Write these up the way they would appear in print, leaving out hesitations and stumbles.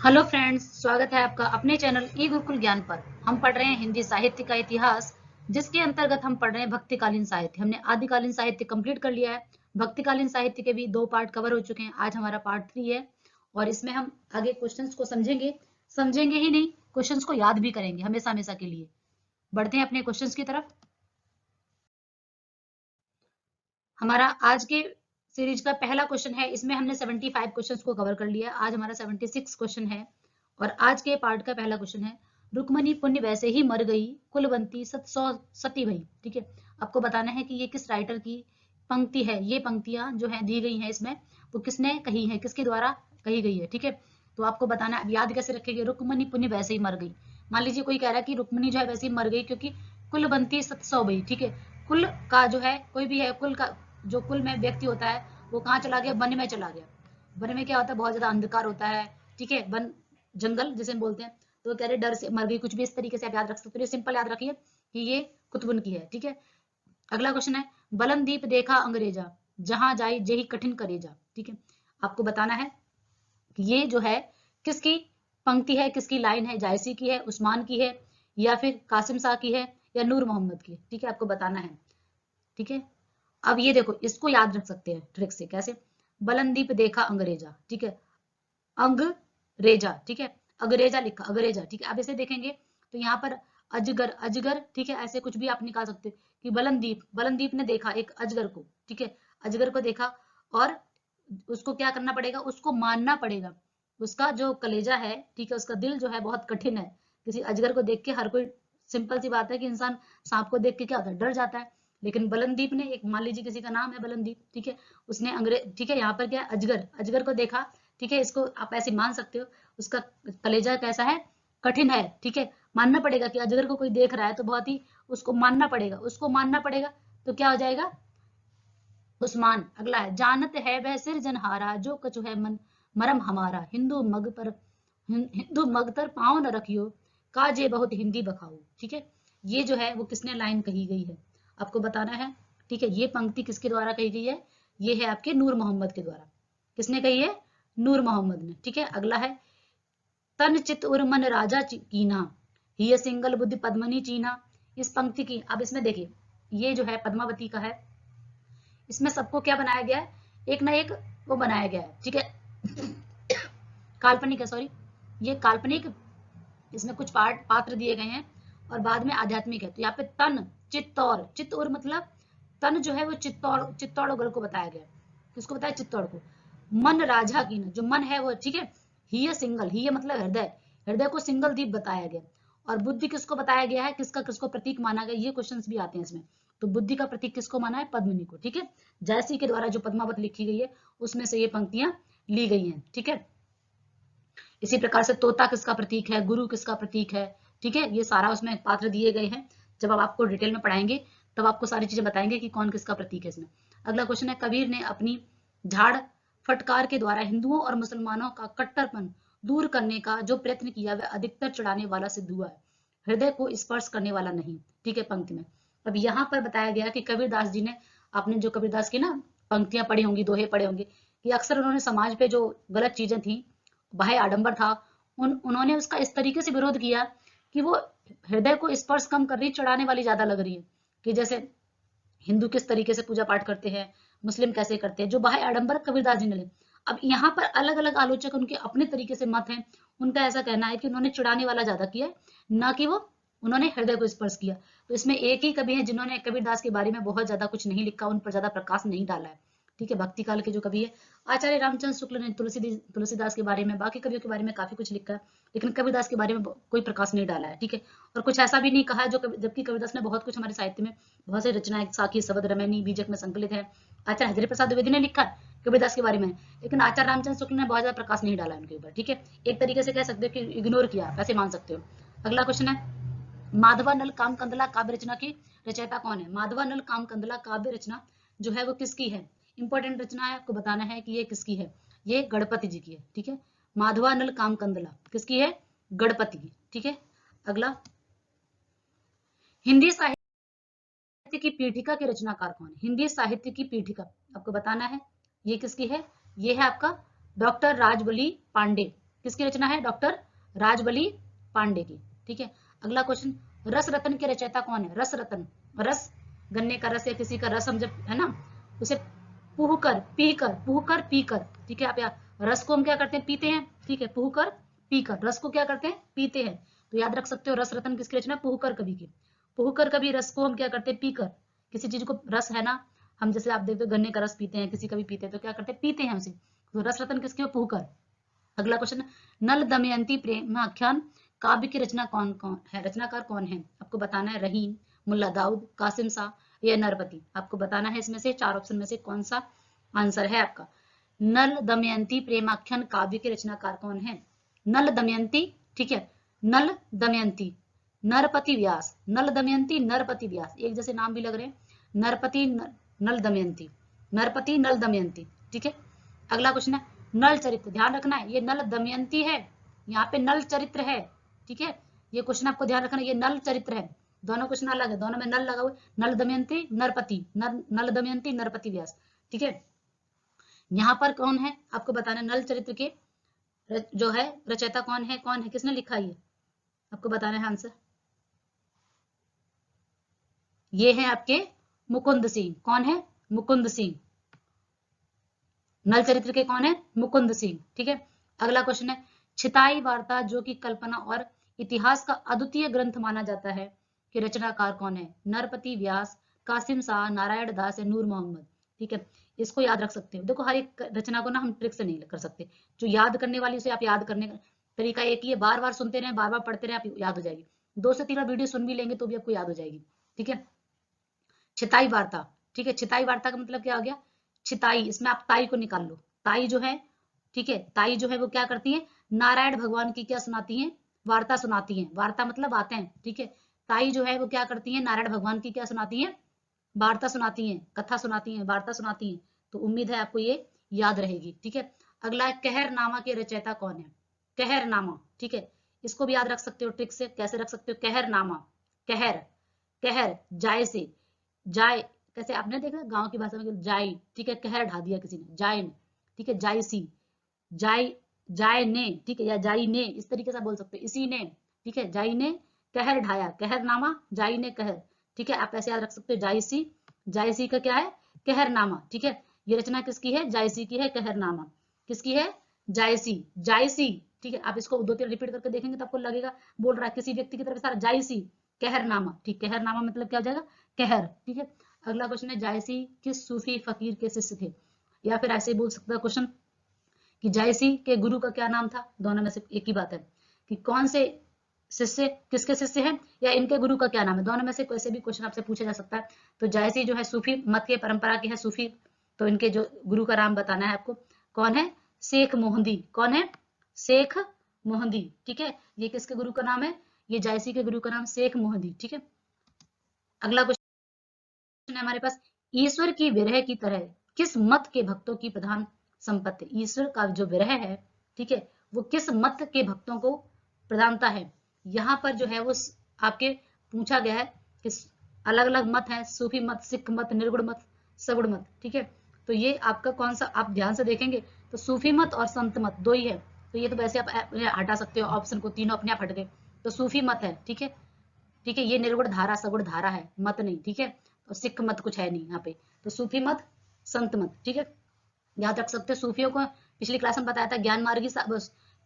Hello friends, स्वागत है आपका अपने चैनल ई गुरुकुल ज्ञान पर। हम पढ़ रहे हैं हिंदी साहित्य का इतिहास, जिसके अंतर्गत हम पढ़ रहे हैं भक्तिकालीन साहित्य। हमने आदिकालीन साहित्य कंप्लीट कर लिया है। भक्तिकालीन साहित्य के भी 2 पार्ट कवर हो चुके हैं। आज हमारा पार्ट 3 है और इसमें हम आगे क्वेश्चंस को समझेंगे ही नहीं, क्वेश्चंस को याद भी करेंगे हमेशा हमेशा के लिए। बढ़ते हैं अपने क्वेश्चंस की तरफ। हमारा आज के सीरीज का पहला क्वेश्चन है। इसमें हमने 75 क्वेश्चंस को कवर कर लिया। आज हमारा 76 क्वेश्चन है और आज के पार्ट का पहला क्वेश्चन है, रुक्मणी पुण्य वैसे ही मर गई, कुलवंती सत सती भई। ठीक है, आपको बताना है कि ये किस राइटर की पंक्ति है। ये पंक्तियां जो है दी गई हैं इसमें, वो किसने कही है, किसके द्वारा कही गई है। ठीक है, तो आपको बताना है। अब याद कैसे रखेंगे, रुक्मणी पुण्य वैसे ही मर गई। मान लीजिए कोई कह रहा है कि रुक्मणी जो है वैसे ही मर गई क्योंकि कुलवंती सत सौ भई। ठीक है, कुल का जो है कोई भी है, कुल का जो कुल में व्यक्ति होता है वो कहाँ चला गया, वन में चला गया। वन में क्या होता है, बहुत ज्यादा अंधकार होता है। ठीक है, वन जंगल जिसे हम बोलते हैं। तो वो कह रहे डर से मर गई, कुछ भी इस तरीके से आप याद रख सकते हो। सिंपल याद रखिए कि ये कुतुबन की है। ठीक है, अगला क्वेश्चन है, बलनदीप देखा अंग्रेजा, जहां जाई जेही कठिन करेजा। ठीक है, आपको बताना है कि ये जो है किसकी पंक्ति है, किसकी लाइन है। जायसी की है, उस्मान की है, या फिर कासिम शाह की है, या नूर मोहम्मद की है। ठीक है, आपको बताना है। ठीक है, अब ये देखो, इसको याद रख सकते हैं ट्रिक से। कैसे, बलनदीप देखा अंग्रेजा। ठीक है, अंग्रेजा। ठीक है, अंग्रेजा लिखा, अंग्रेजा। ठीक है, अब इसे देखेंगे तो यहाँ पर अजगर, अजगर। ठीक है, ऐसे कुछ भी आप निकाल सकते हो कि बलनदीप, बलनदीप ने देखा एक अजगर को। ठीक है, अजगर को देखा और उसको क्या करना पड़ेगा, उसको मानना पड़ेगा। उसका जो कलेजा है, ठीक है, उसका दिल जो है बहुत कठिन है। किसी अजगर को देख के हर कोई, सिंपल सी बात है कि इंसान सांप को देख के क्या होता है, डर जाता है। लेकिन बलनदीप ने, एक मान लीजिए किसी का नाम है बलनदीप, ठीक है, उसने अंग्रेज, ठीक है, यहाँ पर क्या है, अजगर, अजगर को देखा। ठीक है, इसको आप ऐसे मान सकते हो, उसका कलेजा कैसा है, कठिन है। ठीक है, मानना पड़ेगा कि अजगर को कोई देख रहा है तो बहुत ही उसको मानना पड़ेगा, उसको मानना पड़ेगा। तो क्या हो जाएगा, उस्मान। अगला है, जानत है वह सिरजनहारा, जो कछु है मन मरम हमारा, हिंदू मग तर पाँव न रखियो, काजे बहुत हिंदी बखाओ। ठीक है, ये जो है वो किसने लाइन कही गई है, आपको बताना है। ठीक है, ये पंक्ति किसके द्वारा कही गई है, ये है आपके नूर मोहम्मद के द्वारा। किसने कही है, नूर मोहम्मद ने। ठीक है, अगला है, तन चित उर मन राजा कीना, ही सिंगल बुद्धि पद्मनी चीना। इस पंक्ति की, अब इसमें देखिए, ये जो है पद्मावती का है। इसमें सबको क्या बनाया गया है, एक ना एक वो बनाया गया है। ठीक है, काल्पनिक है, सॉरी, ये काल्पनिक, इसमें कुछ पात्र दिए गए हैं और बाद में आध्यात्मिक है। तो यहाँ पे तन चित्तौर, चित्तौर मतलब तन जो है वो चित्तौड़, चित्तौड़गढ़ को बताया गया। किसको बताया, चित्तौड़ को। मन राजा की न, जो मन है वो, ठीक है, ही सिंगल, ही मतलब हृदय, हृदय को सिंगल दीप बताया गया। और बुद्धि किसको बताया गया है, किसका किसको प्रतीक माना गया, ये क्वेश्चंस भी आते हैं इसमें। तो बुद्धि का प्रतीक किसको माना है, पद्मिनी को। ठीक है, जयसी के द्वारा जो पद्मावत लिखी गई है उसमें से ये पंक्तियां ली गई हैं। ठीक है, इसी प्रकार से तोता किसका प्रतीक है, गुरु किसका प्रतीक है। ठीक है, ये सारा उसमें पात्र दिए गए हैं। जब अब आपको डिटेल में पढ़ाएंगे तब आपको सारी चीजें बताएंगे कि कौन किसका प्रतीक है इसमें। अगला क्वेश्चन है, कबीर ने अपनी झाड़ फटकार के द्वारा हिंदुओं और मुसलमानों का कट्टरपन दूर करने का जो प्रयत्न किया वह अधिकतर चढ़ाने वाला सिद्ध हुआ है, हृदय को स्पर्श करने वाला नहीं। ठीक है, पंक्ति में अब यहाँ पर बताया गया कि कबीरदास जी ने, आपने जो कबीरदास की ना पंक्तियां पढ़ी होंगी, दोहे पढ़े होंगे, कि अक्सर उन्होंने समाज पे जो गलत चीजें थी, बाह्य आडंबर था, उन्होंने उसका इस तरीके से विरोध किया कि वो हृदय को स्पर्श कम कर रही, चढ़ाने वाली ज्यादा लग रही है। कि जैसे हिंदू किस तरीके से पूजा पाठ करते हैं, मुस्लिम कैसे करते हैं, जो बाह्य आडंबर कबीरदास जी ने ले। अब यहाँ पर अलग अलग आलोचक, उनके अपने तरीके से मत हैं। उनका ऐसा कहना है कि उन्होंने चढ़ाने वाला ज्यादा किया है, ना कि वो उन्होंने हृदय को स्पर्श किया। तो इसमें एक ही कवि है जिन्होंने कबीरदास के बारे में बहुत ज्यादा कुछ नहीं लिखा, उन पर ज्यादा प्रकाश नहीं डाला है। ठीक है, भक्ति काल के जो कवि है, आचार्य रामचंद्र शुक्ल ने तुलसीदास के बारे में, बाकी कवियों के बारे में काफी कुछ लिखा है, लेकिन कबीरदास के बारे में कोई प्रकाश नहीं डाला है। ठीक है, और कुछ ऐसा भी नहीं कहा जो जबकि कबीरदास ने बहुत कुछ हमारे साहित्य में, बहुत सी रचनाएं, साखी, शबद, रमैनी, बीजक में संकलित है। आचार्य हजारी प्रसाद द्विवेदी ने लिखा है कबीरदास के बारे में, लेकिन आचार्य रामचंद्र शुक्ल ने बहुत ज्यादा प्रकाश नहीं डाला उनके ऊपर। ठीक है, एक तरीके से कह सकते हो कि इग्नोर किया, ऐसे मान सकते हो। अगला क्वेश्चन है, माधवानल कामकंदला काव्य रचना की रचयिता कौन है। माधवानल कामकंदला काव्य रचना जो है वो किसकी है, इंपॉर्टेंट रचना है, आपको बताना है कि ये किसकी है। ये गणपति जी की है। ठीक है, माधवानल कामकंदला किसकी है, गणपति की। ठीक है, अगला, हिंदी साहित्य की पीठिका के रचनाकार कौन है। हिंदी साहित्य की पीठिका आपको बताना है, ये किसकी है, ये है आपका डॉक्टर राजबली पांडे। किसकी रचना है? डॉक्टर राजबली पांडे की। ठीक है, अगला क्वेश्चन, रस रत्न के रचयिता कौन है? रस रत्न, रस गन्ने का रस या किसी का रस हम जब है ना उसे पुहकर पीकर, ठीक है, आप यहाँ रस को हम क्या करते हैं? पीते हैं। ठीक है, पुहकर पीकर, रस को क्या करते हैं? पीते हैं। तो याद रख सकते हो रस रत्न किसकी रचना? पुहकर कवि की। पुहकर कवि रस को हम क्या करते हैं? पीकर, किसी चीज को रस है ना, हम जैसे आप देखते हो गन्ने का रस पीते हैं, किसी का भी पीते हैं तो क्या करते हैं? पीते हैं उसे। तो रस रत्न किसके? पुहकर। अगला क्वेश्चन, नल दमयंती प्रेमाख्यान काव्य की रचना कौन कौन है? रचनाकार कौन है? आपको बताना है। रहीम, मुल्ला दाऊद, कासिम शाह या नरपति। आपको बताना है इसमें से 4 ऑप्शन में से कौन सा आंसर है आपका। नल दमयंती प्रेमाख्यान काव्य के रचनाकार कौन है? नल दमयंती, ठीक है, नल दमयंती, नरपति व्यास, नल दमयंती नरपति व्यास, एक जैसे नाम भी लग रहे हैं। नरपति नल दमयंती, नरपति नल दमयंती। ठीक है, अगला क्वेश्चन है नल चरित्र। ध्यान रखना है ये नल दमयंती है, यहाँ पे नल चरित्र है। ठीक है, ये क्वेश्चन आपको ध्यान रखना है, ये नल चरित्र है। दोनों क्वेश्चन अलग है, दोनों में नल लगा हुआ है। नल दमयंती नरपति, नल दमयंती नरपति व्यास। ठीक है, यहाँ पर कौन है आपको बताना है। नल चरित्र के जो है रचयिता कौन है? कौन है, किसने लिखा ये आपको बताना है आंसर। ये है आपके मुकुंद सिंह। कौन है? मुकुंद सिंह। नल चरित्र के कौन है? मुकुंद सिंह। ठीक है, अगला क्वेश्चन है छिताई वार्ता जो कि कल्पना और इतिहास का अद्वितीय ग्रंथ माना जाता है कि रचनाकार कौन है? नरपति व्यास, कासिम शाह, नारायण दास या नूर मोहम्मद। ठीक है, इसको याद रख सकते हो। देखो हर एक रचना को ना हम ट्रिक से नहीं कर सकते, जो याद करने वाली उसे आप याद करने का तरीका एक ही है, बार बार सुनते रहे, बार बार पढ़ते रहे, आप याद हो जाएगी। 2 से 3 बार वीडियो सुन भी लेंगे तो भी आपको याद हो जाएगी। ठीक है, छिताई वार्ता। ठीक है, छिताई वार्ता का मतलब क्या हो गया? छिताई, इसमें आप ताई को निकाल लो। ताई जो है, ठीक है, ताई जो है वो क्या करती है? नारायण भगवान की क्या सुनाती है? वार्ता सुनाती है। वार्ता मतलब बातें। ठीक है, ताई जो है वो क्या करती है? नारायण भगवान की क्या सुनाती है? वार्ता सुनाती है, कथा सुनाती है, वार्ता सुनाती है। तो उम्मीद है आपको ये याद रहेगी। ठीक है, अगला है कहरनामा के रचयिता कौन है? कहरनामा, ठीक है, इसको भी याद रख सकते हो ट्रिक से। कैसे रख सकते हो? कहरनामा, कहर, कहर जाय से, जाय कैसे आपने देखा गांव की भाषा में जाय, ठीक है, कहर ढा दिया किसी ने, जाय ने। ठीक है, जायसी, जाय, जाय ने, ठीक है, या जाई ने, इस तरीके से बोल सकते हो, इसी ने। ठीक है, जाई ने कहर ढाया, कहरनामा, जाई ने कहर। ठीक है, आप ऐसे याद रख सकते हो जायसी, जायसी का क्या है? कहरनामा। ठीक है, ये रचना किसकी है? जायसी की है। कहरनामा किसकी है? जायसी, जायसी। ठीक है, आप इसको 2-3 रिपीट करके देखेंगे तो आपको लगेगा बोल रहा है किसी व्यक्ति की तरफ सारा जायसी, कहरनामा। ठीक, कहरनामा मतलब क्या हो जाएगा? कहर। ठीक है, अगला क्वेश्चन है जायसी किस सूफी फकीर के शिष्य थे? या फिर ऐसे बोल सकता है क्वेश्चन कि जायसी के गुरु का क्या नाम था? दोनों में से एक ही बात है कि कौन से शिष्य किसके शिष्य हैं या इनके गुरु का क्या नाम है। दोनों में से कोई से भी क्वेश्चन आपसे पूछा जा सकता है। तो जायसी जो है सूफी मत के परंपरा के हैं, सूफी। तो इनके जो गुरु का नाम बताना है आपको। कौन है? शेख मोहंदी। कौन है? शेख मोहंदी। ठीक है, ये किसके गुरु का नाम है? ये जायसी के गुरु का नाम शेख मोहंदी। ठीक है, अगला क्वेश्चन है हमारे पास, ईश्वर की विरह की तरह किस मत के भक्तों की प्रधान संपत्ति? ईश्वर का जो विरह है, ठीक है, वो किस मत के भक्तों को प्रधानता है? यहाँ पर जो है वो आपके पूछा गया है कि अलग अलग मत है, सूफी मत, सिख मत, निर्गुण मत, सगुण मत। ठीक है, तो ये आपका कौन सा, आप ध्यान से देखेंगे तो सूफी मत और संत मत दो ही है। तो ये तो वैसे आप हटा सकते हो ऑप्शन को, तीनों अपने आप हट गए। तो सूफी मत है। ठीक है, ठीक है, ये निर्गुण धारा सगुण धारा है, मत नहीं। ठीक है, और सिख मत कुछ है नहीं यहाँ पे। तो सूफी मत, संत मत। ठीक है, याद रख सकते हो। सूफियों को पिछली क्लास में बताया था ज्ञान मार्गी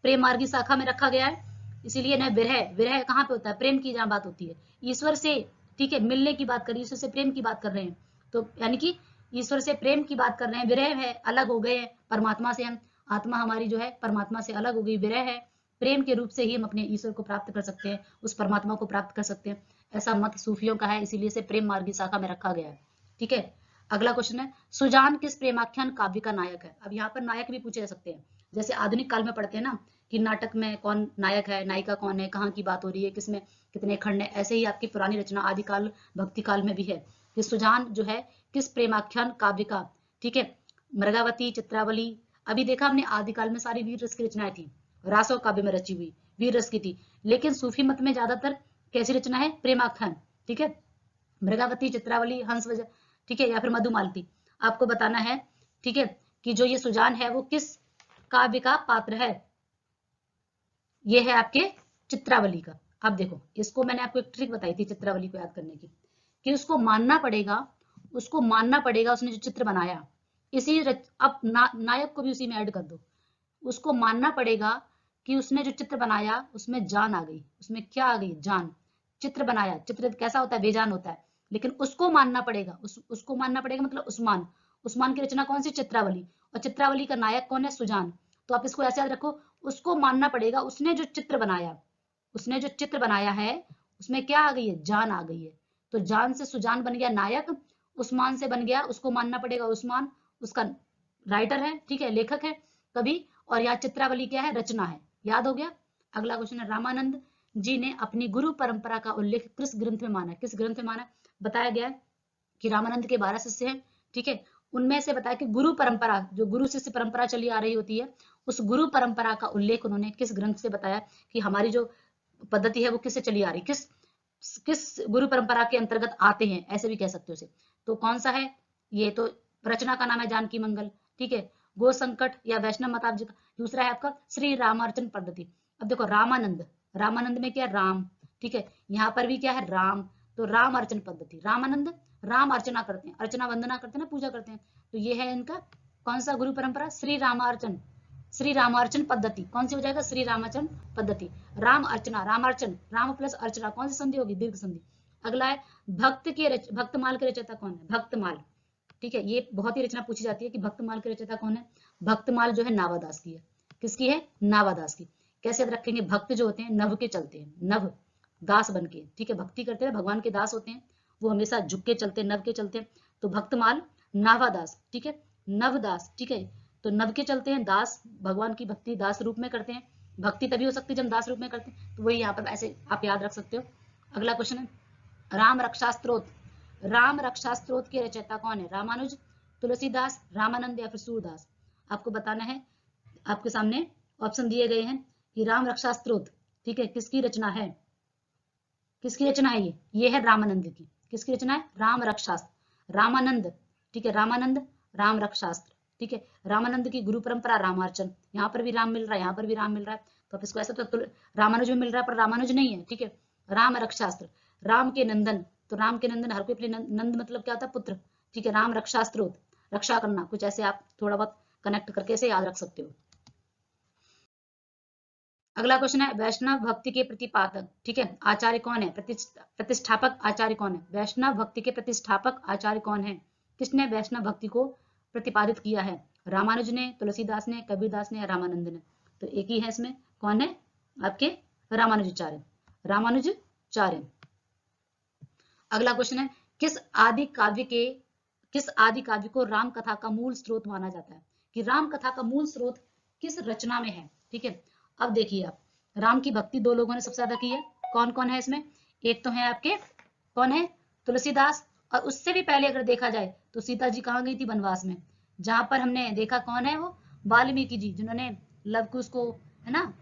प्रेम मार्गी शाखा में रखा गया है, इसीलिए ना विरह, विरह कहाँ पे होता है? प्रेम की जहाँ बात होती है ईश्वर से, ठीक है, मिलने की बात कर रही है, ईश्वर से प्रेम की बात कर रहे हैं। तो यानी कि ईश्वर से प्रेम की बात कर रहे हैं, विरह है, अलग हो गए हैं परमात्मा से। हम आत्मा हमारी जो है परमात्मा से अलग हो गई, विरह है। प्रेम के रूप से ही हम अपने ईश्वर को प्राप्त कर सकते हैं, उस परमात्मा को प्राप्त कर सकते हैं। ऐसा मत सूफियों का है, इसीलिए से प्रेम मार्गी शाखा में रखा गया है। ठीक है, अगला क्वेश्चन है सुजान किस प्रेमाख्यान काव्य का नायक है? अब यहाँ पर नायक भी पूछे जा सकते हैं, जैसे आधुनिक काल में पढ़ते हैं ना कि नाटक में कौन नायक है, नायिका कौन है, कहाँ की बात हो रही है, किसमें कितने खंड है। ऐसे ही आपकी पुरानी रचना आदिकाल भक्ति काल में भी है कि सुजान जो है किस प्रेमाख्यान काव्य का, ठीक है, मृगावती, चित्रावली। अभी देखा हमने आदिकाल में सारी वीर रस की रचनाएं थी, रासो काव्य में रची हुई वीर रस की थी। लेकिन सूफी मत में ज्यादातर कैसी रचना है? प्रेमाख्यान। ठीक है, मृगावती, चित्रावली, हंस वजह, ठीक है, या फिर मधुमालती। आपको बताना है, ठीक है, कि जो ये सुजान है वो किस काव्य का पात्र है। ये है आपके चित्रावली का। अब देखो, इसको मैंने आपको एक ट्रिक बताई थी चित्रावली को याद करने की, कि उसको मानना पड़ेगा, उसने जो चित्र बनाया इसी अब नायक को भी उसी में ऐड कर दो। उसको मानना पड़ेगा कि उसने जो चित्र बनाया उसमें जान आ गई। उसमें क्या आ गई? जान। चित्र बनाया, चित्र कैसा होता है? बेजान होता है। लेकिन उसको मानना पड़ेगा, उसको मानना पड़ेगा मतलब उस्मान। उस्मान की रचना कौन सी? चित्रावली। और चित्रावली का नायक कौन है? सुजान। तो आप इसको ऐसे याद रखो, उसको मानना पड़ेगा, उसने जो चित्र बनाया है उसमें क्या आ गई है? जान आ गई है। तो जान से सुजान बन गया नायक, उस्मान से बन गया, उसको मानना पड़ेगा उस्मान, उसका राइटर है, ठीक है, लेखक है कवि। और यहाँ चित्रावली क्या है? रचना है। याद हो गया। अगला क्वेश्चन है, रामानंद जी ने अपनी गुरु परंपरा का उल्लेख किस ग्रंथ में माना? किस ग्रंथ में माना? बताया गया है कि रामानंद के 12 शिष्य हैं, ठीक है। उनमें से बताया कि गुरु परंपरा, जो गुरु शिष्य परंपरा चली आ रही होती है, उस गुरु परंपरा का उल्लेख उन्होंने किस ग्रंथ से बताया कि हमारी जो पद्धति है वो किससे चली आ रही, किस किस गुरु परंपरा के अंतर्गत आते हैं, ऐसे भी कह सकते हो उसे। तो कौन सा है? ये तो रचना का नाम है जानकी मंगल, ठीक है। गो संकट या वैष्णव मताब्ज का। दूसरा है आपका श्री रामार्चन पद्धति। अब देखो रामानंद, रामानंद में क्या? राम, ठीक है। यहाँ पर भी क्या है? राम। तो राम अर्चन पद्धति, रामानंद राम अर्चना करते हैं, अर्चना वंदना करते हैं ना, पूजा करते हैं। तो ये है इनका कौन सा गुरु परंपरा? श्री रामार्चन, श्री रामार्चन पद्धति। कौन सी हो जाएगा? श्री रामार्चन पद्धति। राम अर्चना, रामार्चन, राम प्लस अर्चना, कौन सी संधि होगी? दीर्घ संधि। अगला है भक्तमाल के रचयिता कौन है? भक्तमाल, ठीक है। ये बहुत ही रचना पूछी जाती है कि भक्तमाल के रचयिता कौन है? भक्तमाल जो है नावादास की है। किसकी है? नावादास की। कैसे याद रखेंगे? भक्त जो होते हैं नभ के चलते हैं, नभ दास बन के, ठीक है। भक्ति करते हैं, भगवान के दास होते हैं, वो हमेशा झुक के चलते हैं, नभ के चलते हैं। तो भक्तमाल नावादास, ठीक है, नवदास, ठीक है। तो नभ के चलते हैं, दास, भगवान की भक्ति दास रूप में करते हैं। भक्ति तभी हो सकती है जब दास रूप में करते हैं, तो वही यहाँ पर ऐसे आप याद रख सकते हो। अगला क्वेश्चन है, राम रक्षा स्त्रोत, राम रक्षा स्त्रोत के रचयिता कौन है? रामानुज, तुलसीदास, रामानंद या फिर सूरदास? आपको बताना है। आपके सामने ऑप्शन दिए गए हैं कि राम रक्षा स्त्रोत, ठीक है, किसकी रचना है? किसकी रचना है? ये है रामानंद की। किसकी रचना है? राम रक्षास्त्र, रामानंद, ठीक है, रामानंद राम रक्षास्त्र, ठीक है। रामानंद की गुरु परंपरा रामार्चन, यहाँ पर भी राम मिल रहा है, यहाँ पर भी राम मिल रहा है, तो आप इसको ऐसा तो रामानुज में मिल रहा है पर रामानुज नहीं है, ठीक है। राम रक्षास्त्र, राम के नंदन, तो राम के नंदन, हर कोई अपने नंद मतलब क्या होता है? पुत्र, ठीक है। राम रक्षास्त्रोत, रक्षा करना, कुछ ऐसे आप थोड़ा बहुत कनेक्ट करके इसे याद रख सकते हो। अगला क्वेश्चन है, वैष्णव भक्ति के प्रतिपादक, ठीक है, आचार्य कौन है? प्रतिष्ठापक आचार्य कौन है? वैष्णव भक्ति के प्रतिष्ठापक आचार्य कौन है? किसने वैष्णव भक्ति को प्रतिपादित किया है? रामानुज ने, तुलसीदास ने, कबीरदास ने या रामानंद ने? तो एक ही है इसमें, कौन है? आपके रामानुजाचार्य, रामानुजाचार्य। अगला क्वेश्चन है, किस आदि काव्य को राम कथा का मूल स्रोत माना जाता है? कि राम कथा का मूल स्रोत किस रचना में है, ठीक है। अब देखिए आप, राम की भक्ति दो लोगों ने सबसे ज्यादा की है। कौन कौन है इसमें? एक तो है आपके, कौन है? तुलसीदास। और उससे भी पहले अगर देखा जाए तो सीता जी कहाँ गई थी? वनवास में। जहां पर हमने देखा कौन है वो? वाल्मीकि जी, जिन्होंने लवकुश को, है ना,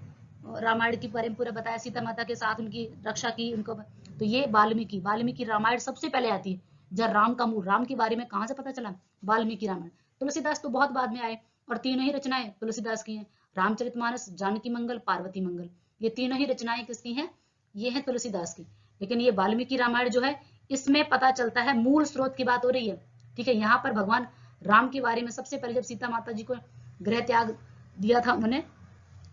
रामायण के बारे में पूरा बताया, सीता माता के साथ उनकी रक्षा की उनको। तो ये वाल्मीकि रामायण सबसे पहले आती है। जब राम का मूल, राम के बारे में कहाँ से पता चला? वाल्मीकि रामायण। तुलसीदास तो बहुत बाद में आए, और तीनों ही रचनाएं तुलसीदास की हैं। रामचरितमानस, जानकी मंगल, पार्वती मंगल, ये तीनों ही रचनाएं किसकी हैं? ये हैं तुलसीदास की। लेकिन ये वाल्मीकि रामायण जो है, इसमें पता चलता है मूल स्रोत की बात हो रही है, ठीक है। यहाँ पर भगवान राम के बारे में सबसे पहले जब सीता माता जी को गृह त्याग दिया था उन्होंने,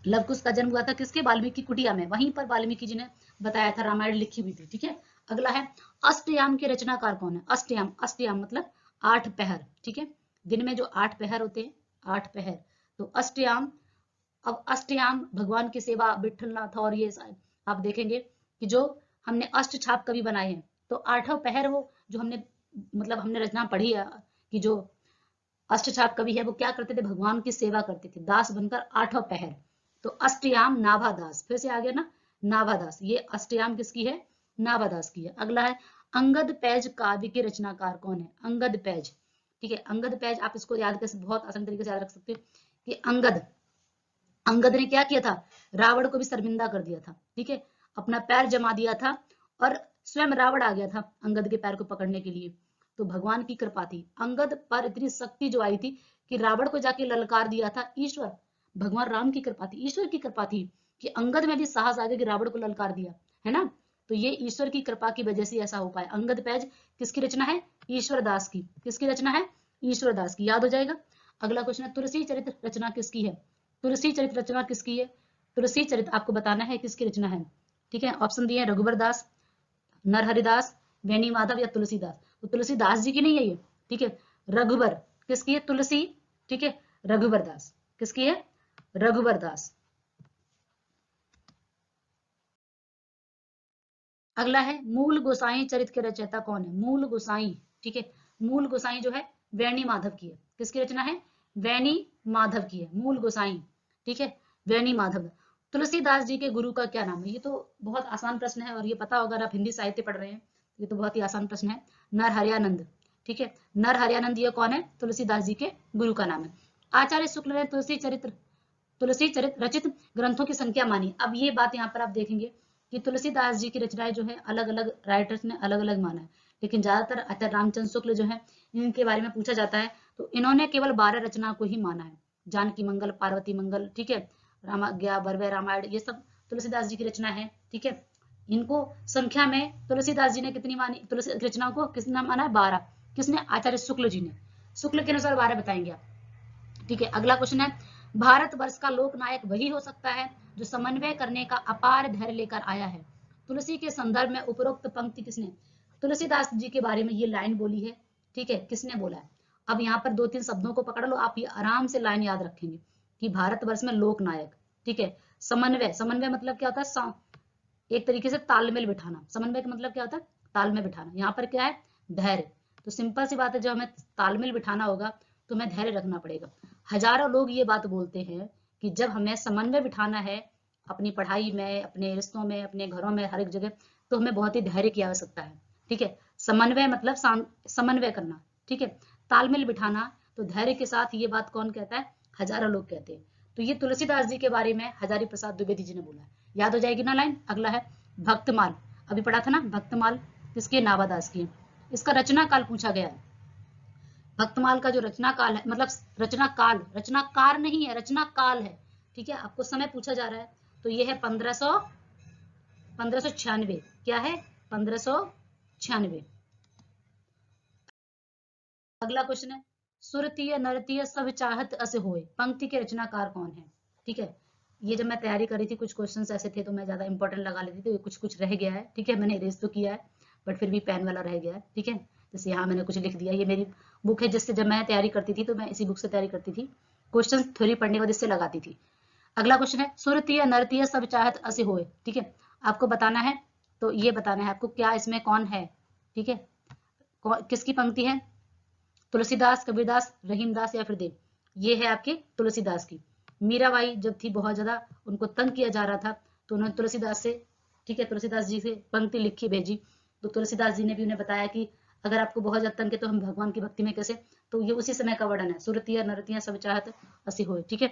लवकुश का जन्म हुआ था किसके? वाल्मीकि कुटिया में, वहीं पर वाल्मीकि जी ने बताया था, रामायण लिखी हुई थी, ठीक है। अगला है, अष्टयाम के रचनाकार कौन है? अष्टयाम, अष्टयाम मतलब 8 पहर, ठीक है। दिन में जो 8 पहर होते हैं, 8 पहर, तो अष्टयाम। अब अष्टयाम भगवान की सेवा, विठलनाथ और ये आप देखेंगे कि जो हमने अष्ट छाप कवि बनाए हैं, तो 8 पहर वो जो हमने, मतलब हमने रचना पढ़ी है कि जो अष्टछाप कवि है वो क्या करते थे? भगवान की सेवा करते थे, दास बनकर 8 पहर। तो अष्टयाम नाभादास, फिर से आ गया ना, नाभादास। ये अष्टयाम किसकी है? नाभादास की है। अगला है, अंगद पैज काव्य के रचनाकार कौन है? अंगद पैज, ठीक है। अंगद पैज, आप इसको याद कर, बहुत आसान तरीके से याद रख सकते हो कि अंगद, अंगद ने क्या किया था? रावण को भी शर्मिंदा कर दिया था, ठीक है। अपना पैर जमा दिया था, और स्वयं रावण आ गया था अंगद के पैर को पकड़ने के लिए। तो भगवान की कृपा थी, अंगद पर इतनी शक्ति जो आई थी कि रावण को जाके ललकार दिया था ईश्वर, भगवान राम की कृपा थी, ईश्वर की कृपा थी कि अंगद में भी साहस आ गया कि रावण को ललकार दिया, है ना। तो ये ईश्वर की कृपा की वजह से ऐसा हो पाया। अंगद पैज किसकी रचना है? ईश्वर दास की। किसकी रचना है? ईश्वर दास की। याद हो जाएगा। अगला क्वेश्चन है, तुलसी चरित्र रचना किसकी है? तुलसी चरित्र रचना किसकी है? तुलसी चरित्र आपको बताना है किसकी रचना है। ठीक है, ऑप्शन दिए हैं रघुबर दास, नरहरिदास, वेणी माधव या तुलसीदास। तो तुलसीदास जी की नहीं है ये, ठीक है। रघुबर किसकी है? तुलसी, ठीक है। रघुबर दास किसकी है? रघुबर दास। अगला है, मूल गोसाई चरित्र के रचयिता कौन है? मूल गोसाई, ठीक है। मूल गोसाई जो है वेणी माधव की है। किसकी रचना है? वेणी माधव की है मूल गोसाई, ठीक है। वेणी माधव। तुलसीदास जी के गुरु का क्या नाम है? ये तो बहुत आसान प्रश्न है और ये पता होगा, अगर आप हिंदी साहित्य पढ़ रहे हैं। ये तो बहुत ही आसान प्रश्न है। नरहरियानंद, ठीक है। नरहरियानंद ये कौन है? तुलसीदास जी के गुरु का नाम है। आचार्य शुक्ल ने तुलसी चरित्र रचित ग्रंथों की संख्या मानी। अब ये बात यहाँ पर आप देखेंगे कि तुलसीदास जी की रचनाएं जो है अलग अलग राइटर्स ने अलग अलग माना है, लेकिन ज्यादातर आचार्य रामचंद्र शुक्ल जो है इनके बारे में पूछा जाता है तो इन्होंने केवल 12 रचना को ही माना है। जानकी मंगल, पार्वती मंगल, ठीक है, रामाज्ञा, बरवे रामायण, ये सब तुलसीदास जी की रचना है, ठीक है। इनको संख्या में तुलसीदास जी ने कितनी मानी? तुलसी रचनाओं को किसने माना है? 12। किसने? आचार्य शुक्ल जी ने। शुक्ल के अनुसार 12 बताएंगे आप, ठीक है। अगला क्वेश्चन है, भारतवर्ष का लोकनायक वही हो सकता है जो समन्वय करने का अपार धैर्य लेकर आया है। तुलसी के संदर्भ में उपरोक्त पंक्ति किसने? तुलसीदास जी के बारे में ये लाइन बोली है, ठीक है। किसने बोला है? अब यहाँ पर 2-3 शब्दों को पकड़ लो, आप ये आराम से लाइन याद रखेंगे कि भारतवर्ष में लोकनायक, ठीक है। समन्वय, समन्वय मतलब क्या होता है? एक तरीके से तालमेल बिठाना। समन्वय का मतलब क्या होता है? तालमेल बिठाना। यहाँ पर क्या है? धैर्य। तो सिंपल सी बात है, जब हमें तालमेल बिठाना होगा तो हमें धैर्य रखना पड़ेगा। हजारों लोग ये बात बोलते हैं कि जब हमें समन्वय बिठाना है अपनी पढ़ाई में, अपने रिश्तों में, अपने घरों में, हर एक जगह, तो हमें बहुत ही धैर्य की आवश्यकता है, ठीक है। समन्वय मतलब समन्वय करना, ठीक है, तालमेल बिठाना। तो धैर्य के साथ ये बात कौन कहता है? हजारों लोग कहते हैं। तो ये तुलसीदास जी के बारे में हजारी प्रसाद द्विवेदी जी ने बोला है। याद हो जाएगी ना लाइन। अगला है भक्तमाल, अभी पढ़ा था ना भक्तमाल, किसके? नावादास की। इसका रचना काल पूछा गया है। भक्तमाल का जो रचना काल है, मतलब रचना काल, रचनाकार नहीं है, रचना काल है, ठीक है। आपको समय पूछा जा रहा है तो ये है 1596। क्या है? 1596। अगला क्वेश्चन है, सुरतीय नरतीय सब चाहत अस होए, पंक्ति के रचनाकार कौन है? ठीक है। ये जब मैं तैयारी कर रही थी कुछ क्वेश्चंस ऐसे थे तो मैं ज्यादा इंपॉर्टेंट लगा लेती थी, तो कुछ कुछ रह गया है, ठीक है। मैंने इरेज तो किया है बट फिर भी पेन वाला रह गया है, ठीक है। जैसे यहाँ मैंने कुछ लिख दिया। ये मेरी बुक है जिससे जब मैं तैयारी करती थी तो मैं इसी बुक से तैयारी करती थी, क्वेश्चन थ्योरी पढ़ने के बाद इससे लगाती थी। अगला क्वेश्चन है, सुरतीय नरतीय सब चाहत अस होए, ठीक है। आपको बताना है, तो ये बताना है आपको क्या इसमें कौन है, ठीक है। किसकी पंक्ति है? तुलसीदास, कबीरदास, रहीमदास या फिर देव। ये है आपके तुलसीदास की। मीराबाई जब थी बहुत ज्यादा उनको तंग किया जा रहा था तो उन्होंने तुलसीदास से, ठीक है, तुलसीदास जी से पंक्ति लिखी भेजी। तो तुलसीदास जी ने भी उन्हें बताया कि अगर आपको बहुत ज्यादा तंग है तो हम भगवान की भक्ति में कैसे, तो ये उसी समय का वर्णन है, सुरतिया नरतिया सब चाहत असी होए, ठीक है।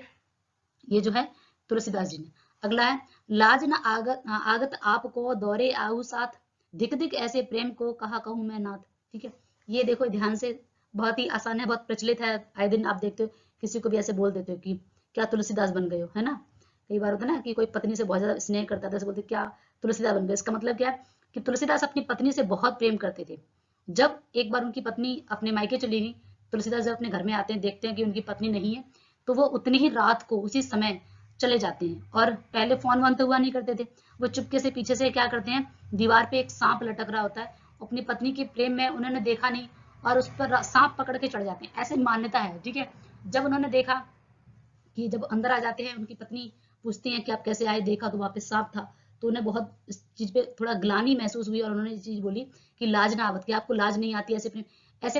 ये जो है तुलसीदास जी ने। अगला है, लाज न आगत आपको दौरे आहू साथ, दिख दिख ऐसे प्रेम को कहा कहूँ मैं नाथ, ठीक है। ये देखो ध्यान से, बहुत ही आसान है, बहुत प्रचलित है, आए दिन आप देखते हो किसी को भी ऐसे बोल देते हो कि क्या तुलसीदास बन गए हो, है ना। कई बार होता है ना कि कोई पत्नी से बहुत ज्यादा स्नेह करता है तो बोलते क्या तुलसीदास बन गए। इसका मतलब क्या है कि तुलसीदास अपनी पत्नी से बहुत प्रेम करते थे। जब एक बार उनकी पत्नी अपने मायके चली गई, तुलसीदास जब अपने घर में आते हैं, देखते हैं कि उनकी पत्नी नहीं है, तो वो उतनी ही रात को उसी समय चले जाते हैं। और पहले फोन वोन तो हुआ नहीं करते थे, वो चुपके से पीछे से क्या करते हैं, दीवार पे एक सांप लटक रहा होता है, अपनी पत्नी के प्रेम में उन्होंने देखा नहीं और उस पर सांप पकड़ के चढ़ जाते हैं, ऐसे मान्यता है, ठीक है। जब उन्होंने देखा कि जब अंदर आ जाते हैं, उनकी पत्नी पूछती है कि आप कैसे आए, देखा तो वहां पे सांप था, तो उन्हें बहुत इस चीज पे थोड़ा ग्लानि महसूस हुई और उन्होंने ये चीज बोली कि लाज ना आवत, कि आपको लाज नहीं आती ऐसे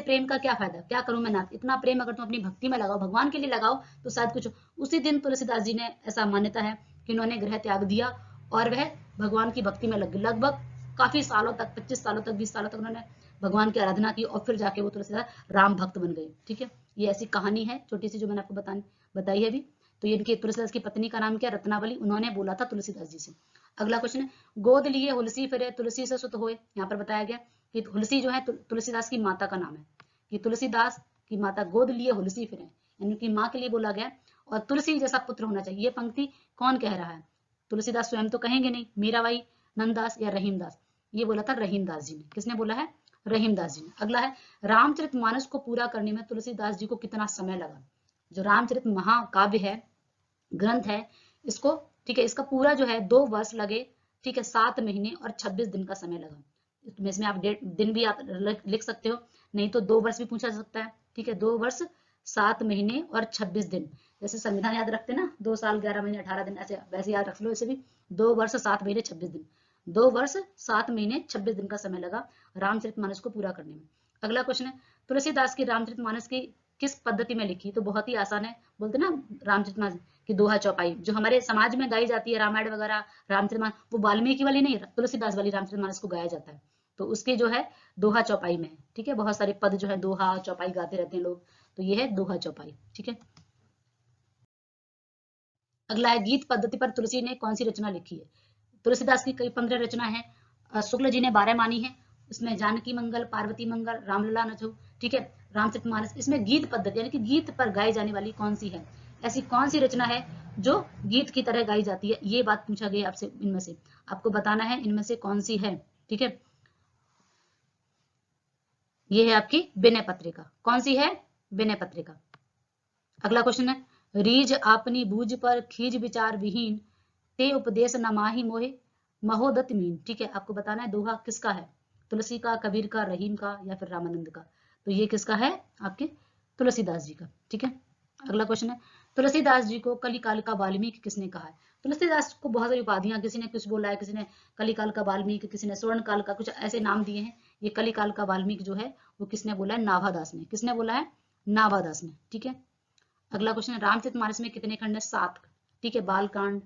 प्रेम का क्या फायदा, क्या करूं मैं नाथ, इतना प्रेम अगर तुम अपनी भक्ति में लगाओ, भगवान के लिए लगाओ तो शायद कुछ। उसी दिन तुलसीदास जी ने, ऐसा मान्यता है कि उन्होंने गृह त्याग दिया और वह भगवान की भक्ति में लग गए। लगभग काफी सालों तक, 25 सालों तक, 20 सालों तक उन्होंने भगवान की आराधना की और फिर जाके वो तुलसीदास राम भक्त बन गए, ठीक है। ये ऐसी कहानी है छोटी सी जो मैंने आपको बताई है अभी। तो ये इनकी तुलसीदास की पत्नी का नाम क्या? रत्नावली। उन्होंने बोला था तुलसीदास जी से। अगला क्वेश्चन है, गोद लिए हुलसी फिरे तुलसी से सुत होए। यहाँ पर बताया गया कि हुलसी जो है तुलसीदास की माता का नाम है, कि तुलसीदास की माता गोद लिए हुलसी फिरे, यानी कि माँ के लिए बोला गया। और तुलसी जैसा पुत्र होना चाहिए, ये पंक्ति कौन कह रहा है? तुलसीदास स्वयं तो कहेंगे नहीं, मीराबाई, नंददास या रहीमदास। ये बोला था रहीमदास जी ने। किसने बोला है? रहीमदास जी ने। अगला है, रामचरितमानस को पूरा करने में तुलसीदास जी को कितना समय लगा? जो रामचरित महाकाव्य है, ग्रंथ है, इसको, ठीक है, इसका पूरा जो है 2 वर्ष लगे, ठीक है, 7 महीने और 26 दिन का समय लगा। इसमें आप दिन भी आप लिख सकते हो, नहीं तो 2 वर्ष भी पूछा जा सकता है, ठीक है, 2 वर्ष 7 महीने और 26 दिन। जैसे संविधान याद रखते ना, 2 साल 11 महीने 18 दिन, ऐसे वैसे याद रख लो इसे भी। 2 वर्ष 7 महीने 26 दिन, 2 वर्ष 7 महीने 26 दिन का समय लगा रामचरितमानस को पूरा करने में। अगला क्वेश्चन है, तुलसीदास की रामचरितमानस की किस पद्धति में लिखी? तो बहुत ही आसान है, बोलते ना रामचरितमानस की दोहा चौपाई, जो हमारे समाज में गाई जाती है, रामायण वगैरह, रामचरितमानस, वो वाल्मीकि वाली नहीं, तुलसीदास वाली रामचरितमानस को गाया जाता है। तो उसके जो है दोहा चौपाई में है, ठीक है, बहुत सारे पद जो है दोहा चौपाई गाते रहते हैं लोग, तो ये है दोहा चौपाई, ठीक है। अगला है, गीत पद्धति पर तुलसी ने कौन सी रचना लिखी है? तुलसीदास की कई 15 रचना है, शुक्ल जी ने 12 मानी है, इसमें जानकी मंगल, पार्वती मंगल, रामलला नथु, ठीक है, रामचरितमानस। इसमें गीत पद्धति यानी कि गीत पर गाई जाने वाली कौन सी है? ऐसी कौन सी रचना है जो गीत की तरह गाई जाती है? ये बात पूछा गया आपसे, इनमें से आपको बताना है इनमें से कौन सी है, ठीक है। ये है आपकी विनय पत्रिका। कौन सी है? विनय पत्रिका। अगला क्वेश्चन है, रीझ आपनी बूझ पर खीज विचार विहीन, ते उपदेश न माही मोहे महोदत मीन, ठीक है, आपको बताना है दोहा किसका है? तुलसी का, कबीर का, रहीम का या फिर रामानंद का? तो ये किसका है? आपके तुलसीदास जी का, ठीक है। अगला क्वेश्चन है, तुलसीदास जी को कलिकाल का वाल्मीकि किसने कहा है? तुलसीदास को बहुत सारी उपाधियां, किसी ने कुछ बोला है, किसी ने कलिकाल का वाल्मीकि, किसी ने स्वर्ण काल का, कुछ ऐसे नाम दिए हैं। ये कलिकाल का वाल्मीकि जो है वो किसने बोला है? नाभादास ने। किसने बोला है? नाभादास ने, ठीक है। अगला क्वेश्चन है, रामचरितमानस में कितने खंड है? 7, ठीक है। बालकांड,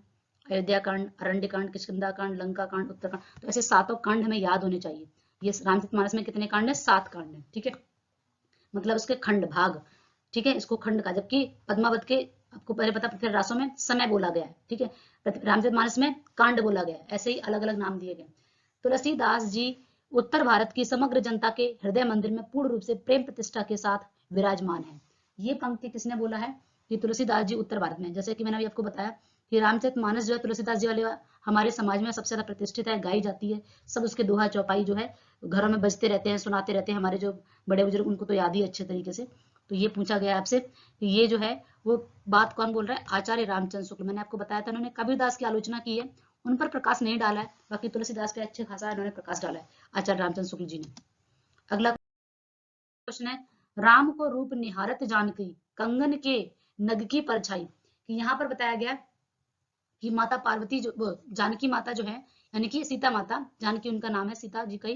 अयोध्या कांड, अरण्य कांड, किष्किंधा कांड, लंका कांड, उत्तरकांड, तो ऐसे 7 कांड हमें याद होने चाहिए। ये रामचरितमानस में कितने कांड है? 7 कांड है, ठीक है, मतलब उसके खंड भाग, ठीक है, इसको खंड का। जबकि पद्मावत के आपको पहले पता, पृथ्वी रासों में समय बोला गया है, ठीक है, रामचरितमानस में कांड बोला गया है, ऐसे ही अलग अलग नाम दिए गए। तुलसीदास जी उत्तर भारत की समग्र जनता के हृदय मंदिर में पूर्ण रूप से प्रेम प्रतिष्ठा के साथ विराजमान है। ये पंक्ति किसने बोला है? कि तुलसीदास जी उत्तर भारत में, जैसे कि मैंने अभी आपको बताया कि रामचरितमानस जो है तुलसीदास जी वाले हमारे समाज में सबसे ज्यादा प्रतिष्ठित है, गाई जाती है, सब उसके दोहा चौपाई जो है घरों में बजते रहते हैं, सुनाते रहते हैं, हमारे जो बड़े बुजुर्ग उनको तो याद ही अच्छे तरीके से। तो ये पूछा गया आपसे कि ये जो है वो बात कौन बोल रहा है? आचार्य रामचंद्र शुक्ल। मैंने आपको बताया था उन्होंने कबीरदास की आलोचना की है, उन पर प्रकाश नहीं डाला है, बाकी तुलसीदास पे अच्छे खासा इन्होंने प्रकाश डाला है, आचार्य रामचंद्र शुक्ल जी ने। अगला क्वेश्चन है, राम को रूप निहारत जानकी कंगन के नग की परछाई, कि यहाँ पर बताया गया कि माता पार्वती जो जानकी माता जो है, यानी कि सीता माता, जानकी उनका नाम है, सीता जी कही,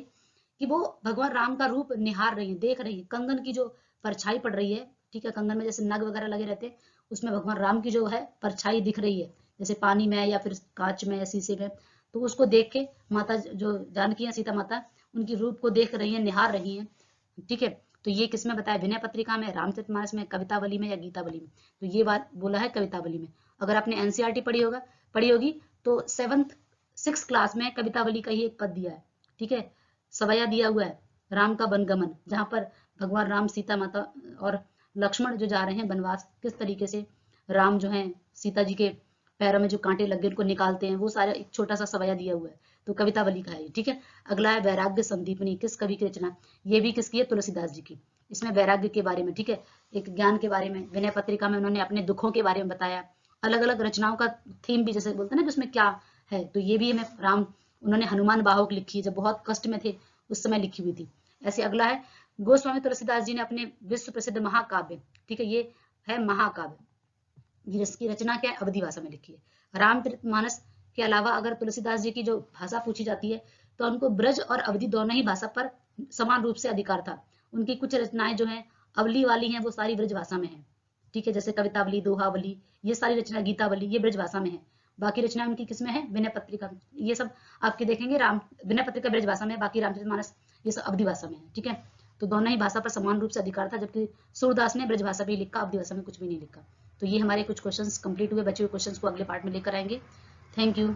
कि वो भगवान राम का रूप निहार रही है, देख रही है, कंगन की जो परछाई पड़ रही है, ठीक है, कंगन में जैसे नग वगैरह लगे रहते हैं, उसमें भगवान राम की जो है परछाई दिख रही है, जैसे पानी में या फिर कांच में या शीशे में, तो उसको देख के माता जो जानकी है, सीता माता, उनकी रूप को देख रही है, निहार रही है, ठीक है। तो ये किसमें बताया? विनय पत्रिका में, रामचरितमानस में, कवितावली में या गीतावली में? तो ये बात बोला है कवितावली में। अगर आपने एनसीईआरटी पढ़ी होगी तो 6th क्लास में कवितावली का ही एक पद दिया है, ठीक है, सवया दिया हुआ है, राम का वनगमन, जहां पर भगवान राम, सीता माता और लक्ष्मण जो जा रहे हैं वनवास, किस तरीके से राम जो है सीता जी के पैरों में जो कांटे लगे उनको निकालते हैं, वो सारा एक छोटा सा सवया दिया हुआ है, तो कवितावली का है, ठीक है। अगला है वैराग्य संदीपनी, किस कवि की रचना? ये भी किसकी है? तुलसीदास जी की। इसमें वैराग्य के बारे में, ठीक है, एक ज्ञान के बारे में, विनय पत्रिका में उन्होंने अपने दुखों के बारे में बताया, अलग अलग रचनाओं का थीम भी जैसे बोलते हैं ना कि उसमें क्या है, तो ये भी हमें राम, उन्होंने हनुमान बाहोक लिखी है, जब बहुत कष्ट में थे उस समय लिखी हुई थी। ऐसे अगला है, गोस्वामी तुलसीदास जी ने अपने विश्व प्रसिद्ध महाकाव्य, ठीक है, ये है महाकाव्य, जिसकी रचना क्या है? अवधी भाषा में लिखी है। रामचरितमानस के अलावा अगर तुलसीदास जी की जो भाषा पूछी जाती है तो उनको ब्रज और अवधी दोनों ही भाषा पर समान रूप से अधिकार था। उनकी कुछ रचनाएं जो हैं अवली वाली हैं, वो सारी ब्रज भाषा में है, ठीक है, जैसे कवितावली, दोहावली, ये सारी रचना, गीतावली, ये ब्रज भाषा में है। बाकी रचना उनकी किसमें है? विनय पत्रिका, ये सब आपके देखेंगे राम, विनय पत्रिका ब्रज भाषा में, बाकी रामचरितमानस ये सब अवधी भाषा में है, ठीक है। तो दोनों ही भाषा पर समान रूप से अधिकार था, जबकि सूरदास ने ब्रज भाषा भी लिखा, अवधी भाषा में कुछ भी नहीं लिखा। तो ये हमारे कुछ क्वेश्चंस कंप्लीट हुए, बचे हुए क्वेश्चंस को अगले पार्ट में लेकर आएंगे। Thank you.